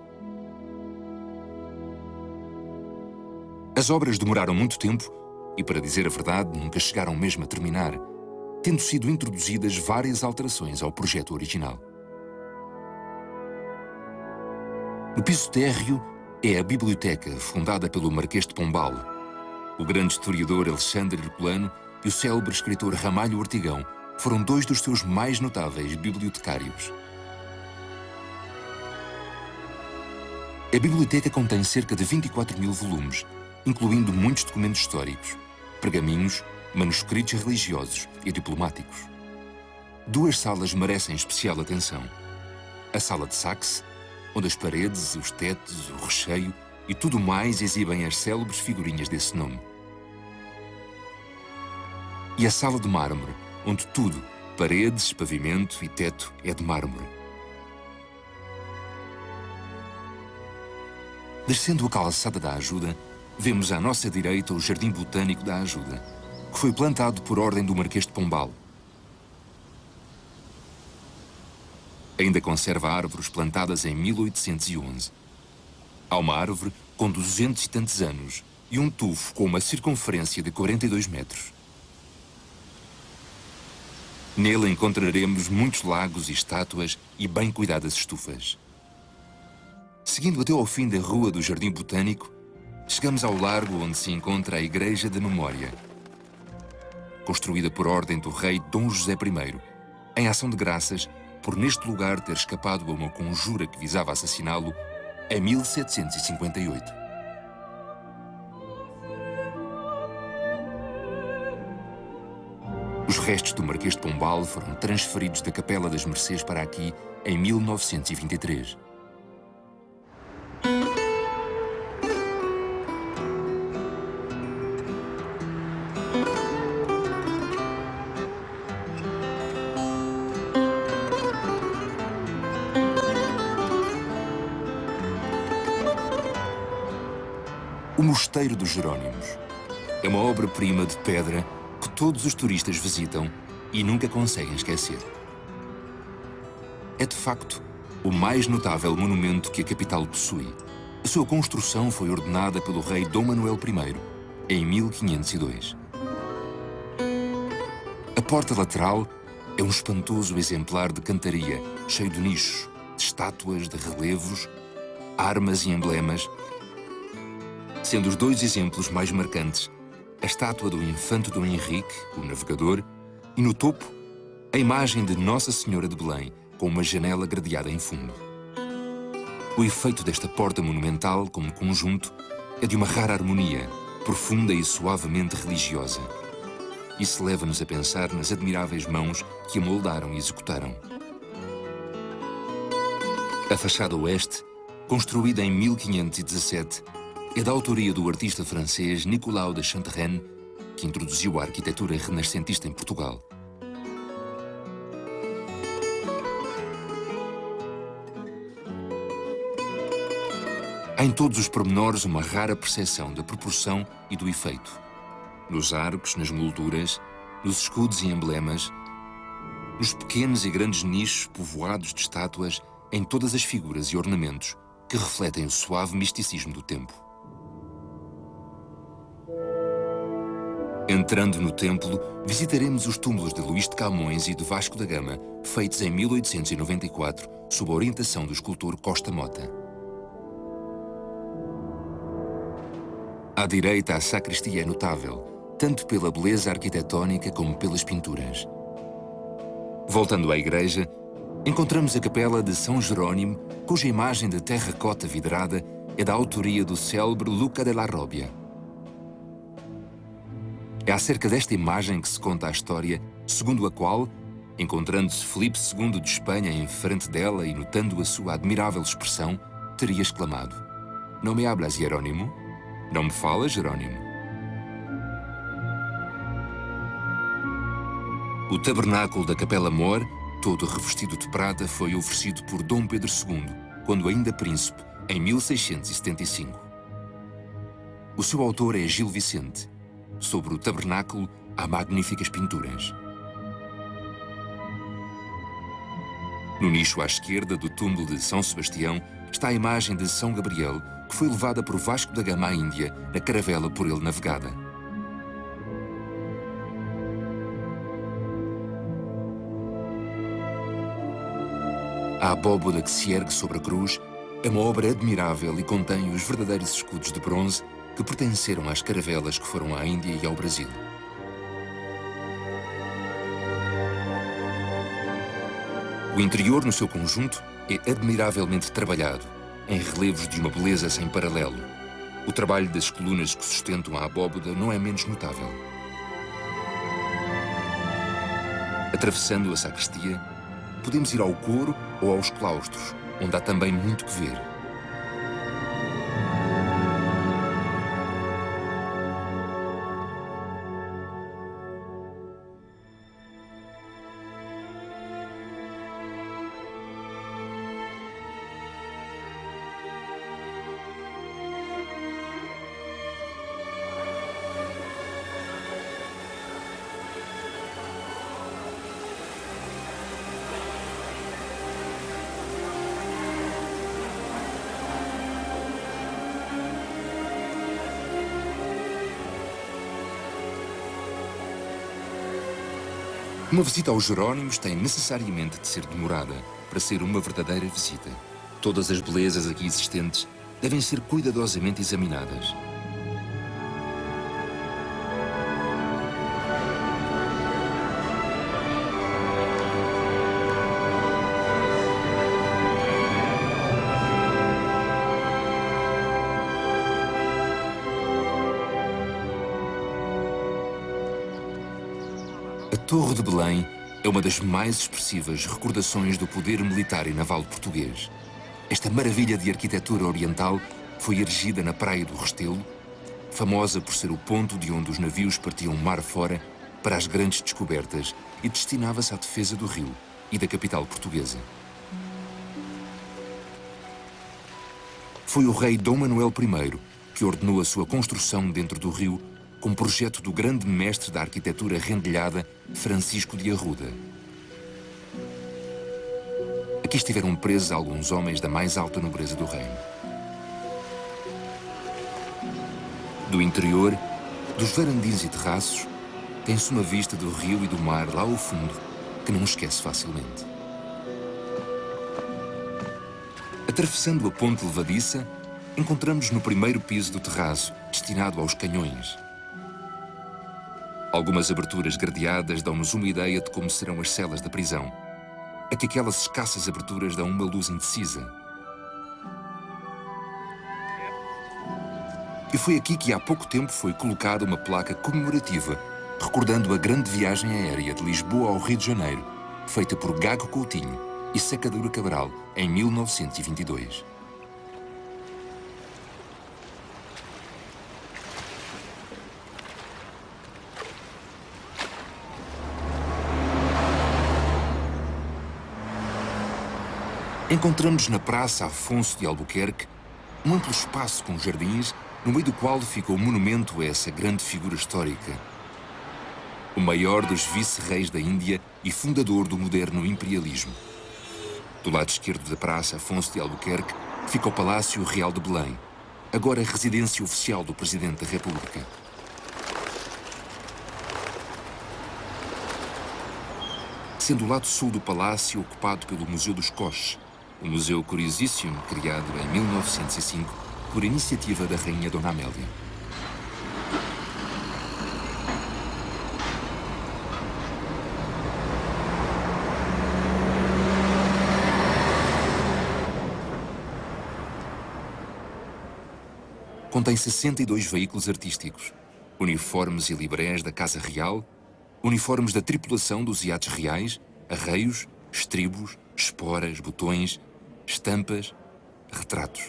As obras demoraram muito tempo e, para dizer a verdade, nunca chegaram mesmo a terminar, tendo sido introduzidas várias alterações ao projeto original. No piso térreo é a biblioteca fundada pelo Marquês de Pombal, o grande historiador Alexandre Herculano e o célebre escritor Ramalho Ortigão foram dois dos seus mais notáveis bibliotecários. A biblioteca contém cerca de 24 mil volumes, incluindo muitos documentos históricos, pergaminhos, manuscritos religiosos e diplomáticos. Duas salas merecem especial atenção. A sala de Saxe, onde as paredes, os tetos, o recheio e tudo mais exibem as célebres figurinhas desse nome. E a sala de mármore, onde tudo, paredes, pavimento e teto, é de mármore. Descendo a calçada da Ajuda, vemos à nossa direita o Jardim Botânico da Ajuda, que foi plantado por ordem do Marquês de Pombal. Ainda conserva árvores plantadas em 1811. Há uma árvore com 200 e tantos anos e um tufo com uma circunferência de 42 metros. Nele encontraremos muitos lagos e estátuas e bem cuidadas estufas. Seguindo até ao fim da Rua do Jardim Botânico, chegamos ao largo onde se encontra a Igreja da Memória, construída por ordem do rei Dom José I, em ação de graças por neste lugar ter escapado a uma conjura que visava assassiná-lo em 1758. Os restos do Marquês de Pombal foram transferidos da Capela das Mercês para aqui em 1923. O Mosteiro dos Jerónimos é uma obra-prima de pedra que todos os turistas visitam e nunca conseguem esquecer. É de facto o mais notável monumento que a capital possui. A sua construção foi ordenada pelo rei Dom Manuel I em 1502. A porta lateral é um espantoso exemplar de cantaria, cheio de nichos, de estátuas, de relevos, armas e emblemas, sendo os dois exemplos mais marcantes a estátua do infante Dom Henrique, o navegador, e no topo, a imagem de Nossa Senhora de Belém, com uma janela gradeada em fundo. O efeito desta porta monumental, como conjunto, é de uma rara harmonia, profunda e suavemente religiosa. Isso leva-nos a pensar nas admiráveis mãos que a moldaram e executaram. A fachada oeste, construída em 1517, é da autoria do artista francês Nicolas de Chantereine, que introduziu a arquitetura renascentista em Portugal. Há em todos os pormenores uma rara percepção da proporção e do efeito. Nos arcos, nas molduras, nos escudos e emblemas, nos pequenos e grandes nichos povoados de estátuas, em todas as figuras e ornamentos que refletem o suave misticismo do tempo. Entrando no templo, visitaremos os túmulos de Luís de Camões e de Vasco da Gama, feitos em 1894, sob a orientação do escultor Costa Mota. À direita, a sacristia é notável, tanto pela beleza arquitetónica como pelas pinturas. Voltando à igreja, encontramos a capela de São Jerónimo, cuja imagem de terracota vidrada é da autoria do célebre Luca della Robbia. É acerca desta imagem que se conta a história, segundo a qual, encontrando-se Filipe II de Espanha em frente dela e notando a sua admirável expressão, teria exclamado: "Não me hablas, Jerónimo? Não me falas, Jerónimo?" O tabernáculo da Capela Mor, todo revestido de prata, foi oferecido por Dom Pedro II, quando ainda príncipe, em 1675. O seu autor é Gil Vicente. Sobre o tabernáculo há magníficas pinturas. No nicho à esquerda do túmulo de São Sebastião está a imagem de São Gabriel, que foi levada por Vasco da Gama à Índia, na caravela por ele navegada. A abóboda que se ergue sobre a cruz é uma obra admirável e contém os verdadeiros escudos de bronze que pertenceram às caravelas que foram à Índia e ao Brasil. O interior, no seu conjunto, é admiravelmente trabalhado, em relevos de uma beleza sem paralelo. O trabalho das colunas que sustentam a abóbada não é menos notável. Atravessando a sacristia, podemos ir ao coro ou aos claustros, onde há também muito que ver. Uma visita aos Jerónimos tem necessariamente de ser demorada para ser uma verdadeira visita. Todas as belezas aqui existentes devem ser cuidadosamente examinadas. A Torre de Belém é uma das mais expressivas recordações do poder militar e naval português. Esta maravilha de arquitetura oriental foi erigida na Praia do Restelo, famosa por ser o ponto de onde os navios partiam mar fora para as grandes descobertas e destinava-se à defesa do rio e da capital portuguesa. Foi o rei Dom Manuel I que ordenou a sua construção dentro do rio com projeto do grande mestre da arquitetura rendilhada, Francisco de Arruda. Aqui estiveram presos alguns homens da mais alta nobreza do reino. Do interior, dos varandins e terraços, tem-se uma vista do rio e do mar lá ao fundo, que não esquece facilmente. Atravessando a ponte levadiça, encontramos no primeiro piso do terraço, destinado aos canhões. Algumas aberturas gradeadas dão-nos uma ideia de como serão as celas da prisão. É que aquelas escassas aberturas dão uma luz indecisa. E foi aqui que há pouco tempo foi colocada uma placa comemorativa, recordando a grande viagem aérea de Lisboa ao Rio de Janeiro, feita por Gago Coutinho e Sacadura Cabral em 1922. Encontramos na Praça Afonso de Albuquerque um amplo espaço com jardins, no meio do qual fica o monumento a essa grande figura histórica. O maior dos vice-reis da Índia e fundador do moderno imperialismo. Do lado esquerdo da Praça Afonso de Albuquerque fica o Palácio Real de Belém, agora residência oficial do Presidente da República. Sendo o lado sul do palácio ocupado pelo Museu dos Coches, o museu curiosíssimo criado em 1905 por iniciativa da Rainha Dona Amélia. Contém 62 veículos artísticos, uniformes e librés da Casa Real, uniformes da tripulação dos iates reais, arreios, estribos, esporas, botões, estampas, retratos.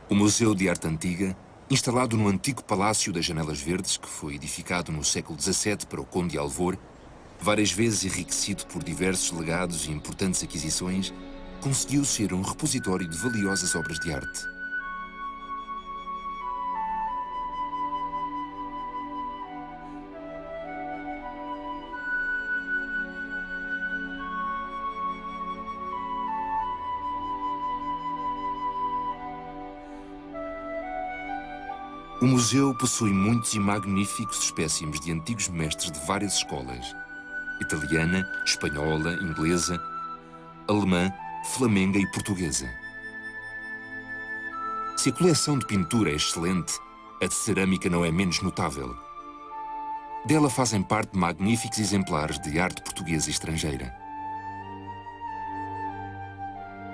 O Museu de Arte Antiga, instalado no antigo Palácio das Janelas Verdes, que foi edificado no século XVII para o Conde de Alvor, várias vezes enriquecido por diversos legados e importantes aquisições, conseguiu ser um repositório de valiosas obras de arte. O museu possui muitos e magníficos espécimes de antigos mestres de várias escolas: italiana, espanhola, inglesa, alemã, flamenga e portuguesa. Se a coleção de pintura é excelente, a de cerâmica não é menos notável. Dela fazem parte magníficos exemplares de arte portuguesa e estrangeira.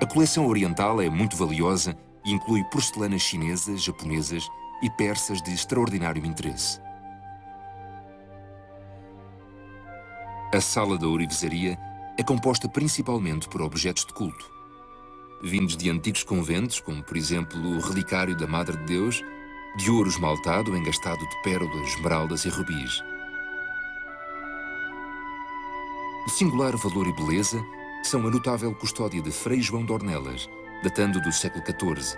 A A coleção oriental é muito valiosa e inclui porcelanas chinesas, japonesas e persas de extraordinário interesse. A sala da ourivesaria é composta principalmente por objetos de culto, vindos de antigos conventos, como por exemplo o relicário da Madre de Deus, de ouro esmaltado engastado de pérolas, esmeraldas e rubis. De singular valor e beleza são a notável custódia de Frei João de Ornelas, datando do século XIV,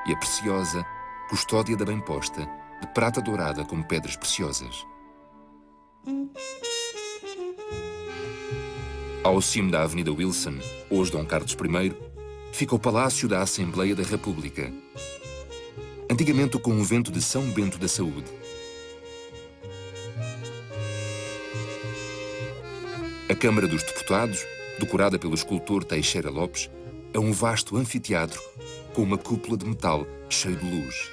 e a preciosa Custódia da Bem-Posta, de prata dourada com pedras preciosas. Ao cimo da Avenida Wilson, hoje Dom Carlos I, fica o Palácio da Assembleia da República, antigamente o Convento de São Bento da Saúde. A Câmara dos Deputados, decorada pelo escultor Teixeira Lopes, é um vasto anfiteatro com uma cúpula de metal cheio de luz.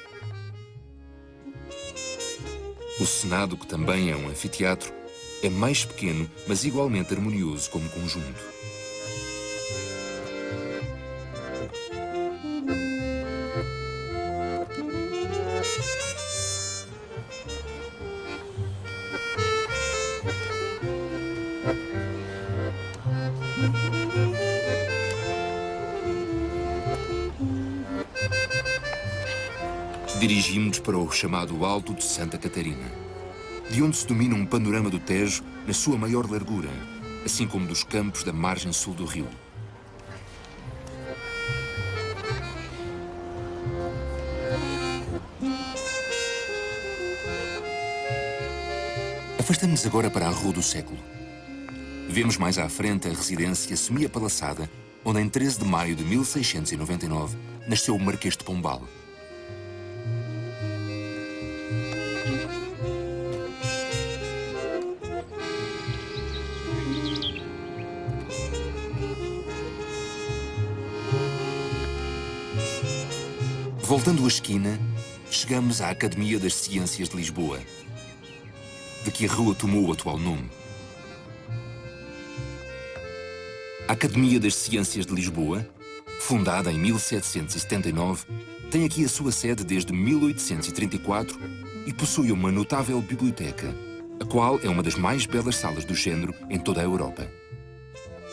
O Senado, que também é um anfiteatro, é mais pequeno, mas igualmente harmonioso como conjunto. Dirigimos-nos para o chamado Alto de Santa Catarina, de onde se domina um panorama do Tejo na sua maior largura, assim como dos campos da margem sul do rio. Afastamos-nos agora para a Rua do Século. Vemos mais à frente a residência semi-apalaçada, onde em 13 de maio de 1699 nasceu o Marquês de Pombal. Voltando a esquina, chegamos à Academia das Ciências de Lisboa, de que a rua tomou o atual nome. A Academia das Ciências de Lisboa, fundada em 1779, tem aqui a sua sede desde 1834 e possui uma notável biblioteca, a qual é uma das mais belas salas do género em toda a Europa.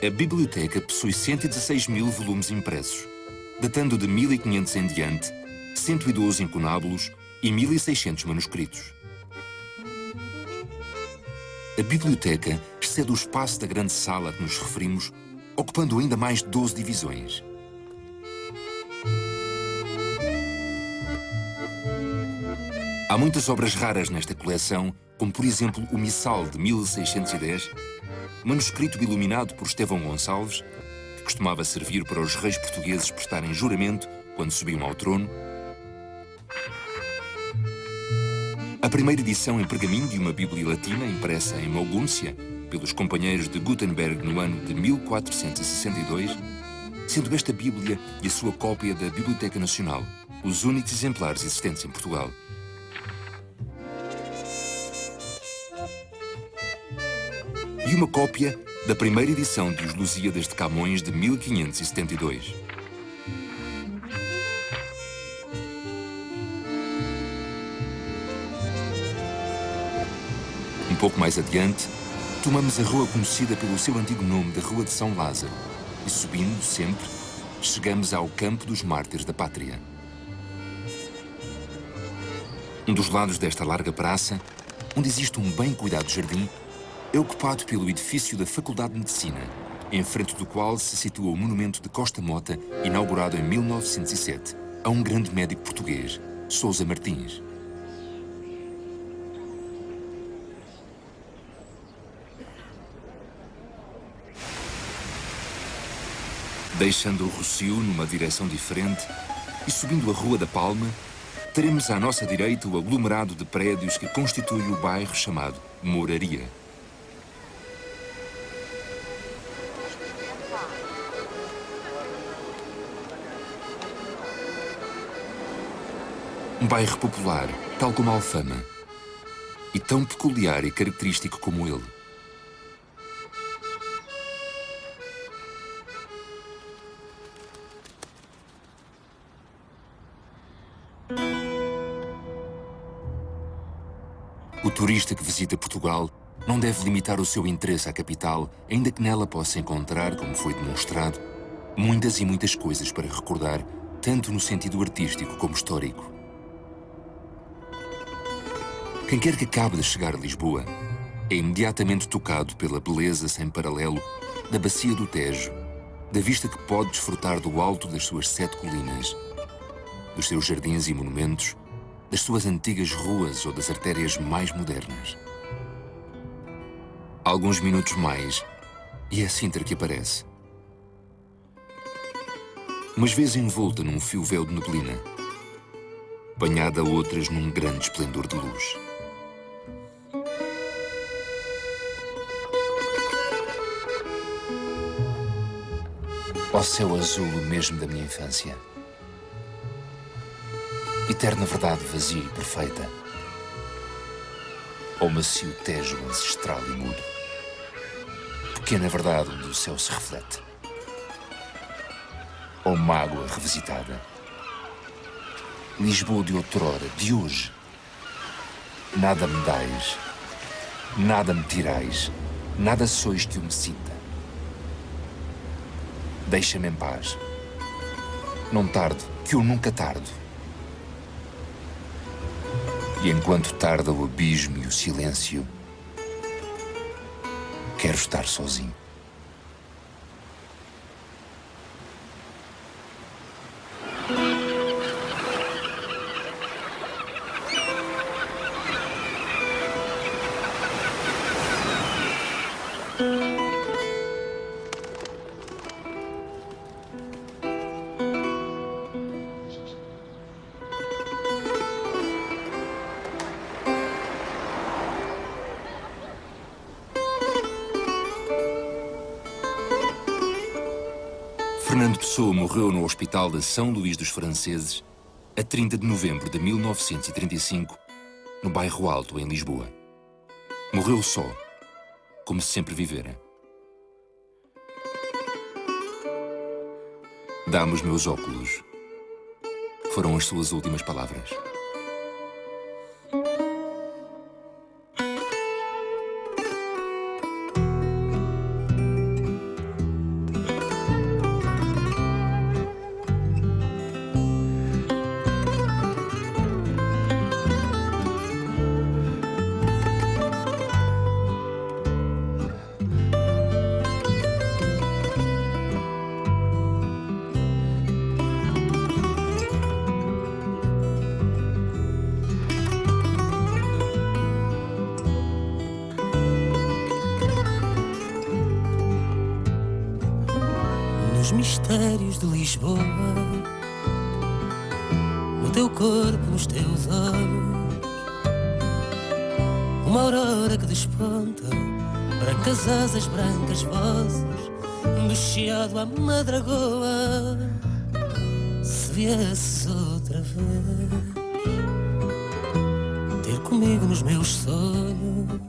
A biblioteca possui 116.000 volumes impressos, datando de 1500 em diante, 112 incunábulos e 1600 manuscritos. A biblioteca excede o espaço da grande sala a que nos referimos, ocupando ainda mais 12 divisões. Há muitas obras raras nesta coleção, como por exemplo o Missal de 1610, manuscrito iluminado por Estevão Gonçalves, que costumava servir para os reis portugueses prestarem juramento quando subiam ao trono. A primeira edição em pergaminho de uma Bíblia Latina impressa em Mogúncia pelos companheiros de Gutenberg no ano de 1462, sendo esta Bíblia e a sua cópia da Biblioteca Nacional os únicos exemplares existentes em Portugal. E uma cópia da primeira edição de Os Lusíadas de Camões de 1572. Um pouco mais adiante, tomamos a rua conhecida pelo seu antigo nome de Rua de São Lázaro e, subindo sempre, chegamos ao Campo dos Mártires da Pátria. Um dos lados desta larga praça, onde existe um bem cuidado jardim, é ocupado pelo edifício da Faculdade de Medicina, em frente do qual se situa o monumento de Costa Mota, inaugurado em 1907, a um grande médico português, Sousa Martins. Deixando o Rossio numa direção diferente e subindo a Rua da Palma, teremos à nossa direita o aglomerado de prédios que constitui o bairro chamado Mouraria. Um bairro popular, tal como Alfama, e tão peculiar e característico como ele. turista que visita Portugal não deve limitar o seu interesse à capital, ainda que nela possa encontrar, como foi demonstrado, muitas e muitas coisas para recordar, tanto no sentido artístico como histórico. Quem quer que acabe de chegar a Lisboa é imediatamente tocado pela beleza sem paralelo da bacia do Tejo, da vista que pode desfrutar do alto das suas 7 colinas, dos seus jardins e monumentos, das suas antigas ruas ou das artérias mais modernas. Alguns minutos mais e é Sintra que aparece. Umas vezes envolta num fio-véu de neblina, banhada outras num grande esplendor de luz. Ó céu azul, o mesmo da minha infância. Eterna verdade vazia e perfeita. Ó macio Tejo ancestral e mudo. Pequena verdade onde o céu se reflete. Ó mágoa revisitada. Lisboa de outrora, de hoje. Nada me dais, nada me tirais, nada sois que o me sinta. Deixa-me em paz. Não tardo, que eu nunca tardo. E enquanto tarda o abismo e o silêncio, quero estar sozinho. Fernando Pessoa morreu no Hospital de São Luís dos Franceses a 30 de novembro de 1935, no Bairro Alto, em Lisboa. Morreu só, como se sempre vivera. Dá-me os meus óculos. Foram as suas últimas palavras. Os mistérios de Lisboa, no teu corpo, nos teus olhos, uma aurora que desponta, brancas asas, brancas vozes, do chiado à madragoa. Se viesses outra vez ter comigo nos meus sonhos,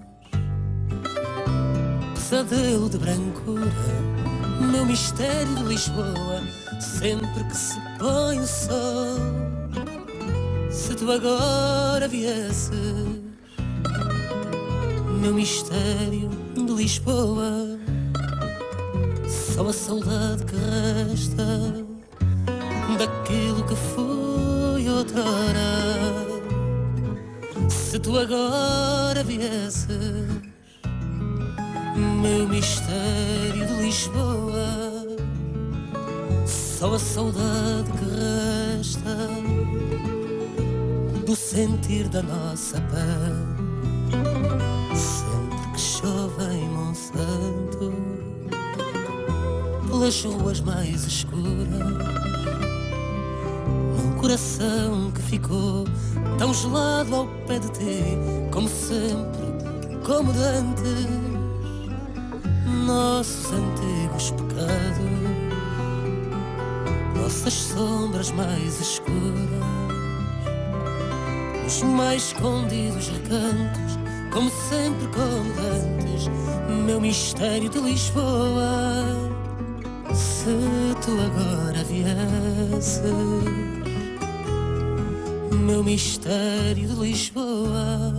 pesadelo de brancura, meu mistério de Lisboa, sempre que se põe o sol. Se tu agora viesses, meu mistério de Lisboa, só a saudade que resta daquilo que fui outrora. Se tu agora viesses, meu mistério de Lisboa, só a saudade que resta do sentir da nossa pele. Sempre que chove em Monsanto, pelas ruas mais escuras, num coração que ficou tão gelado ao pé de ti, como sempre, como de antes, nossos antigos pecados, nossas sombras mais escuras, os mais escondidos recantos, como sempre, como antes, meu mistério de Lisboa. Se tu agora viesses, meu mistério de Lisboa,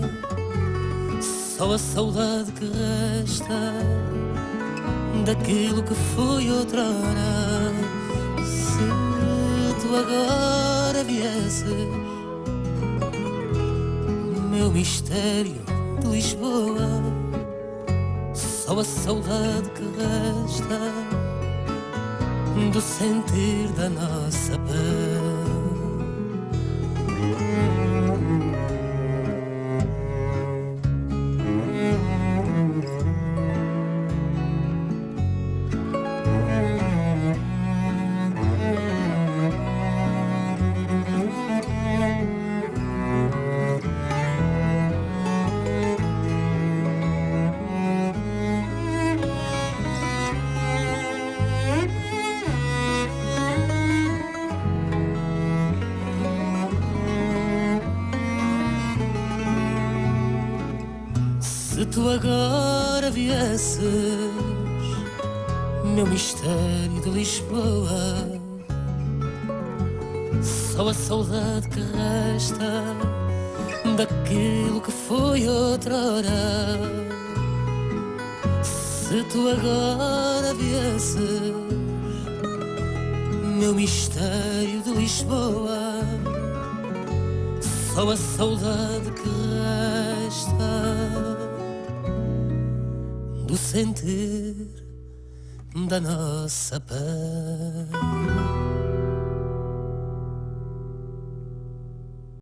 Só a saudade que resta daquilo que foi outrora. Se tu agora viesses, meu mistério de Lisboa, só a saudade que resta do sentir da nossa pele. Se tu agora viesses, meu mistério de Lisboa, só a saudade que resta daquilo que foi outrora. Se tu agora viesses, meu mistério de Lisboa, só a saudade que resta do sentir da nossa paz.